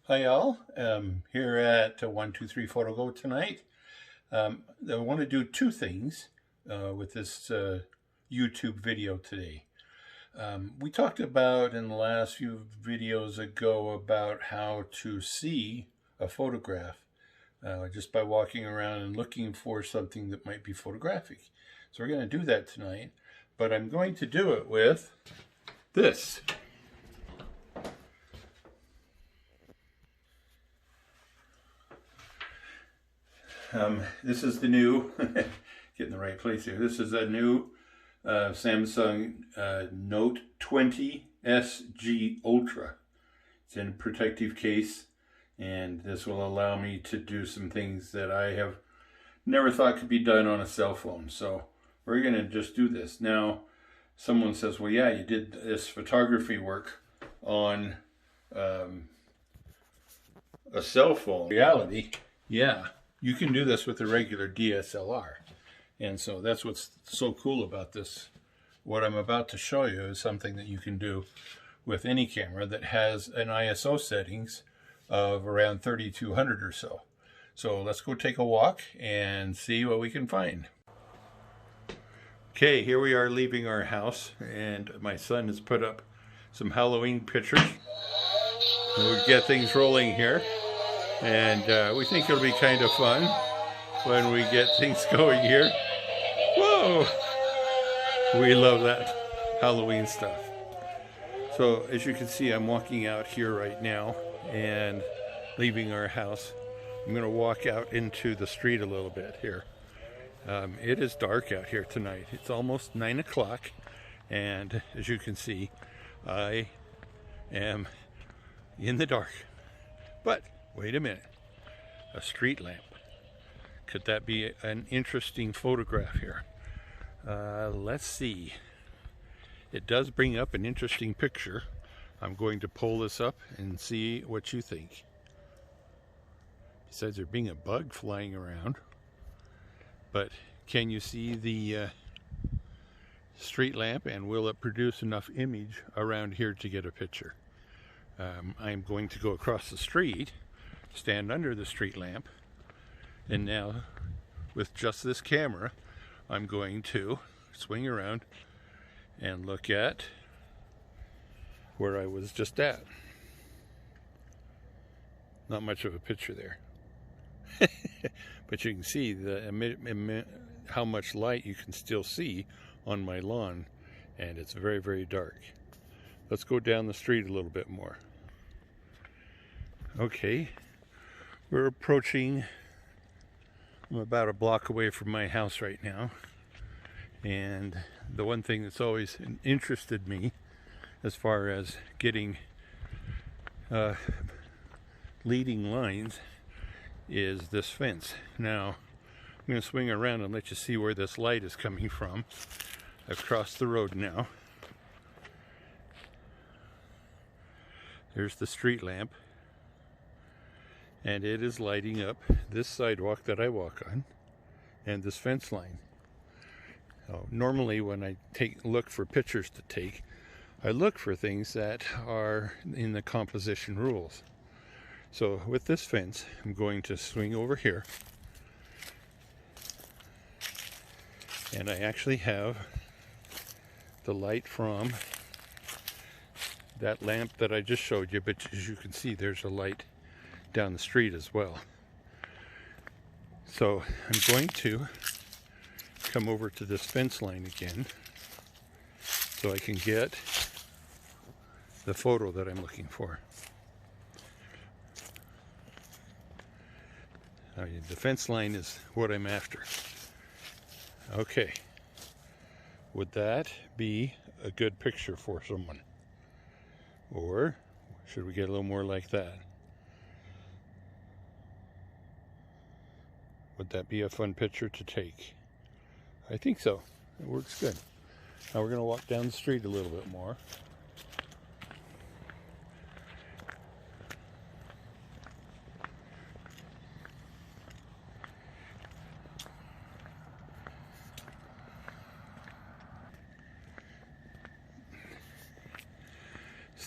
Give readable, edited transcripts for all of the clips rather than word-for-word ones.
Hi y'all, here at 123 Photo Go tonight. I want to do two things with this YouTube video today. We talked about in the last few videos ago about how to see a photograph just by walking around and looking for something that might be photographic. So we're going to do that tonight, but I'm going to do it with this. This is the new, get in the right place here. This is a new Samsung Note 20 SG Ultra. It's in a protective case, and this will allow me to do some things that I have never thought could be done on a cell phone. So we're going to just do this. Now, someone says, well, yeah, you did this photography work on a cell phone. Reality, yeah. You can do this with a regular DSLR. And so that's what's so cool about this. What I'm about to show you is something that you can do with any camera that has an ISO settings of around 3200 or so. So let's go take a walk and see what we can find. Okay, here we are leaving our house, and my son has put up some Halloween pictures. We'll get things rolling here. And we think it'll be kind of fun when we get things going here. Whoa! We love that Halloween stuff. So as you can see, I'm walking out here right now and leaving our house. I'm going to walk out into the street a little bit here. It is dark out here tonight. It's almost 9 o'clock, and as you can see, I am in the dark. But wait a minute, a street lamp. Could that be an interesting photograph here? Let's see. It does bring up an interesting picture. I'm going to pull this up and see what you think. Besides there being a bug flying around, but can you see the street lamp, and will it produce enough image around here to get a picture? I'm going to go across the street, stand under the street lamp, and now with just this camera I'm going to swing around and look at where I was just at. Not much of a picture there. But you can see how much light you can still see on my lawn, and it's very, very dark. Let's go down the street a little bit more. Okay, we're approaching, I'm about a block away from my house right now, and the one thing that's always interested me as far as getting leading lines is this fence. Now, I'm going to swing around and let you see where this light is coming from. I've crossed the road now. There's the street lamp, and it is lighting up this sidewalk that I walk on and this fence line. Normally when I look for pictures to take, I look for things that are in the composition rules. So with this fence, I'm going to swing over here, and I actually have the light from that lamp that I just showed you, but as you can see, there's a light down the street as well. So I'm going to come over to this fence line again so I can get the photo that I'm looking for. The fence line is what I'm after. Okay, would that be a good picture for someone? Or should we get a little more like that? Would that be a fun picture to take? I think so. It works good. Now we're going to walk down the street a little bit more.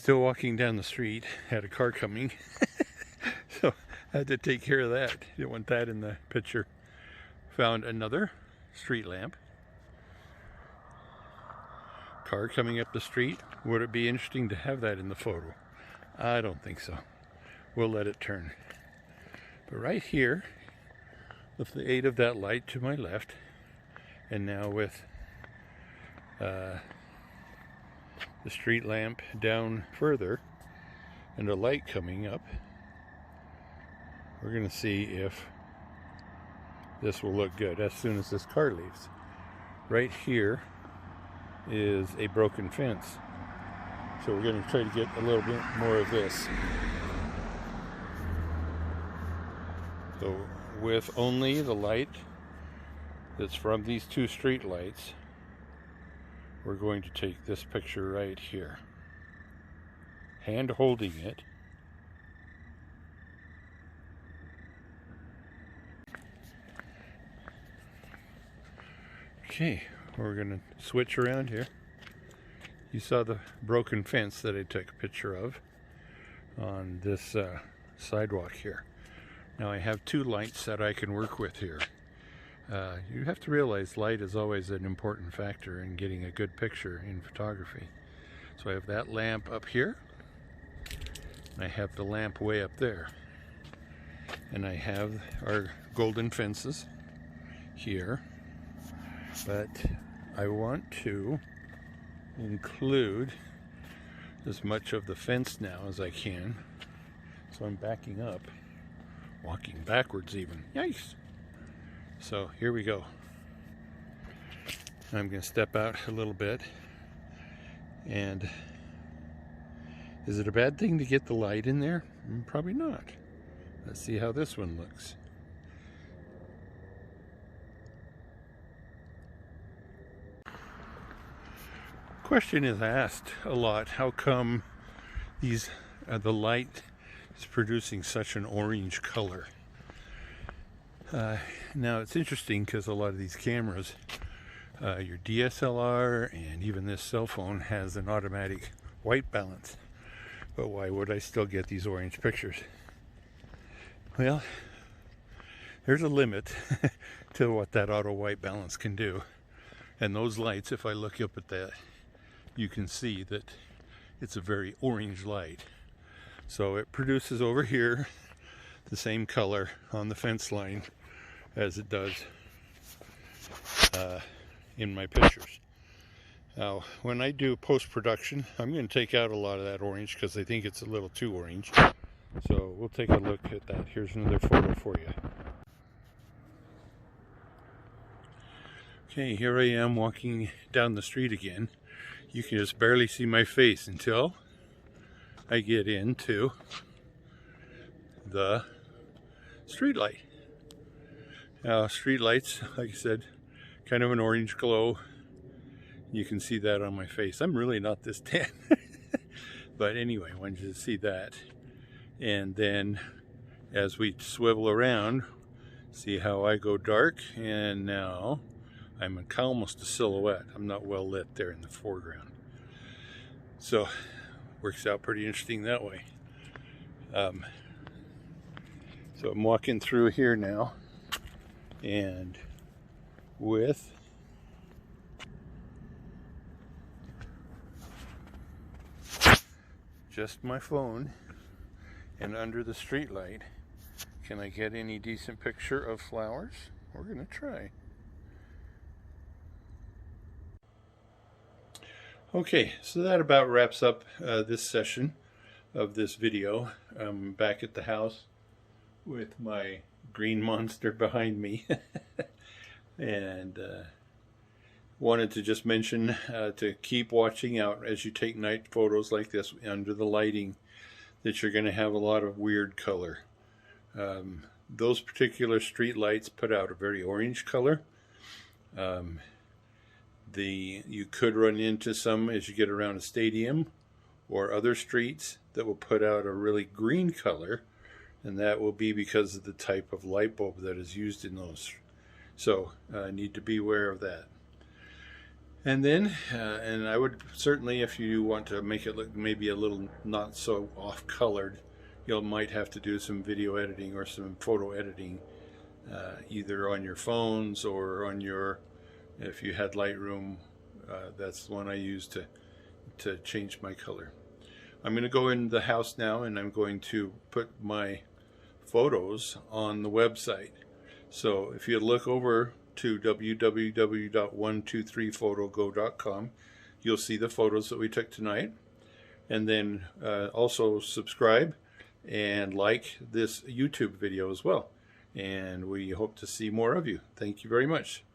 Still walking down the street, had a car coming. So I had to take care of that. Didn't want that in the picture. Found another street lamp. Car coming up the street. Would it be interesting to have that in the photo? I don't think so. We'll let it turn. But right here, with the aid of that light to my left, and now with the street lamp down further and a light coming up, we're going to see if this will look good as soon as this car leaves. Right here is a broken fence, so we're going to try to get a little bit more of this. So with only the light that's from these two street lights, we're going to take this picture right here, hand holding it. Okay, we're going to switch around here. You saw the broken fence that I took a picture of on this sidewalk here. Now I have two lights that I can work with here. You have to realize light is always an important factor in getting a good picture in photography. So I have that lamp up here, and I have the lamp way up there. And I have our golden fences here, but I want to include as much of the fence now as I can. So I'm backing up, walking backwards even. Yikes! So here we go. I'm going to step out a little bit. And is it a bad thing to get the light in there? Probably not. Let's see how this one looks. Question is asked a lot, how come these the light is producing such an orange color? Now it's interesting because a lot of these cameras, your DSLR and even this cell phone has an automatic white balance. But why would I still get these orange pictures? Well, there's a limit to what that auto white balance can do. And those lights, if I look up at that, you can see that it's a very orange light. So it produces over here the same color on the fence line as it does in my pictures. Now, when I do post-production, I'm going to take out a lot of that orange because I think it's a little too orange. So we'll take a look at that. Here's another photo for you. Okay, here I am walking down the street again. You can just barely see my face until I get into the street light. Now, street lights, like I said, kind of an orange glow. You can see that on my face. I'm really not this tan. But anyway, I wanted you to see that. And then as we swivel around, see how I go dark, and now I'm almost a silhouette. I'm not well lit there in the foreground. So, works out pretty interesting that way. So I'm walking through here now, and with just my phone and under the street light, can I get any decent picture of flowers? We're going to try. Okay, so that about wraps up this session of this video. I'm back at the house with my green monster behind me. And wanted to just mention to keep watching out as you take night photos like this under the lighting, that you're going to have a lot of weird color. Those particular street lights put out a very orange color. You could run into some as you get around a stadium or other streets that will put out a really green color, and that will be because of the type of light bulb that is used in those. So need to be aware of that. And then, and I would certainly, if you want to make it look maybe a little not so off-colored, you might have to do some video editing or some photo editing, either on your phones or on your, if you had Lightroom, that's the one I use to change my color. I'm going to go in the house now, and I'm going to put my photos on the website. So if you look over to www.123photogo.com, you'll see the photos that we took tonight. And then also subscribe and like this YouTube video as well. And we hope to see more of you. Thank you very much.